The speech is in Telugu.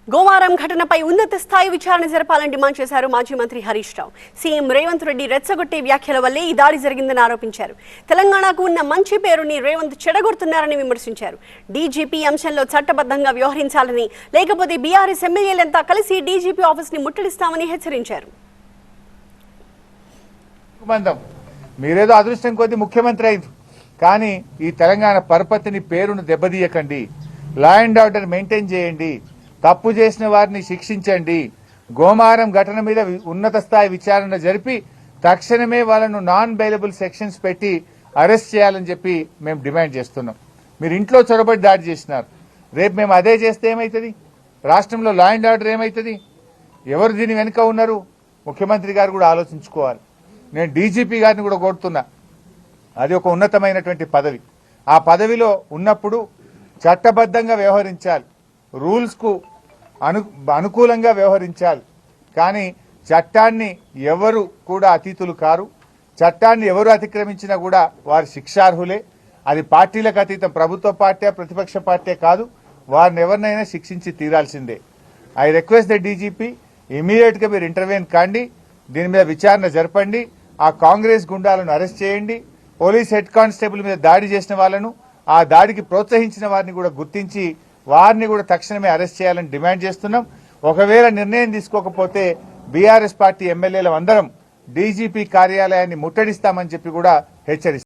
గోవారం ఘటనపై ఉన్నత స్థాయి విచారణ జరపాలని డిమాండ్ చేశారు మాజీ మంత్రి హరీష్ రావు. సీఎం రేవంత్ రెడ్డి రెచ్చగొట్టే వ్యాఖ్యల వల్లే ఈ దాడి జరిగిందని ఆరోపించారు. తెలంగాణకు ఉన్న మంచి పేరుని రేవంత్ చెడగొడుతున్నారని విమర్శించారు. డీజీపీ అంశంలో చట్టబద్ధంగా వ్యవహరించాలని, లేకపోతే బీఆర్ఎస్ ఎమ్మెల్యేలంతా కలిసి డీజీపీ ఆఫీస్ ని ముట్టడిస్తామని హెచ్చరించారు. మీరేదో అదృష్టం కొద్ది ముఖ్యమంత్రి అయింది, కానీ ఈ తెలంగాణ పరపతిని పేరును దెబ్బతీయకండి. లా అండ్ ఆర్డర్ మెయింటైన్ చేయండి. తప్పు చేసిన వారిని శిక్షించండి. గోమారం ఘటన మీద ఉన్నత స్థాయి విచారణ జరిపి తక్షణమే వాళ్ళను నాన్ బెయిలబుల్ సెక్షన్స్ పెట్టి అరెస్ట్ చేయాలని చెప్పి మేము డిమాండ్ చేస్తున్నాం. మీరు ఇంట్లో చొరబడి దాడి చేసినారు. రేపు మేము అదే చేస్తే ఏమవుతుంది? రాష్ట్రంలో లా అండ్ ఆర్డర్ ఏమవుతుంది? ఎవరు దీని వెనుక ఉన్నారు? ముఖ్యమంత్రి గారు కూడా ఆలోచించుకోవాలి. నేను డీజీపీ గారిని కూడా కోరుతున్నా. అది ఒక ఉన్నతమైనటువంటి పదవి. ఆ పదవిలో ఉన్నప్పుడు చట్టబద్ధంగా వ్యవహరించాలి, రూల్స్కు అనుకూలంగా వ్యవహరించాలి. కానీ చట్టాన్ని ఎవరు కూడా అతీతులు కారు. చట్టాన్ని ఎవరు అతిక్రమించినా కూడా వారు శిక్షార్హులే. అది పార్టీలకు అతీతం, ప్రభుత్వ పార్టీ ప్రతిపక్ష పార్టీ కాదు. వారిని ఎవరినైనా శిక్షించి తీరాల్సిందే. ఐ రిక్వెస్ట్ ద డీజీపీ, ఇమీడియట్గా మీరు ఇంటర్వ్యూన్ కాండి, దీని మీద విచారణ జరపండి. ఆ కాంగ్రెస్ గుండాలను అరెస్ట్ చేయండి. పోలీస్ హెడ్ కానిస్టేబుల్ మీద దాడి చేసిన వాళ్ళను, ఆ దాడికి ప్రోత్సహించిన వారిని కూడా గుర్తించి వారిని కూడా తక్షణమే అరెస్ట్ చేయాలని డిమాండ్ చేస్తున్నాం. ఒకవేళ నిర్ణయం తీసుకోకపోతే బీఆర్ఎస్ పార్టీ ఎమ్మెల్యేలు అందరం డీజీపీ కార్యాలయాన్ని ముట్టడిస్తామని చెప్పి కూడా హెచ్చరిస్తాం.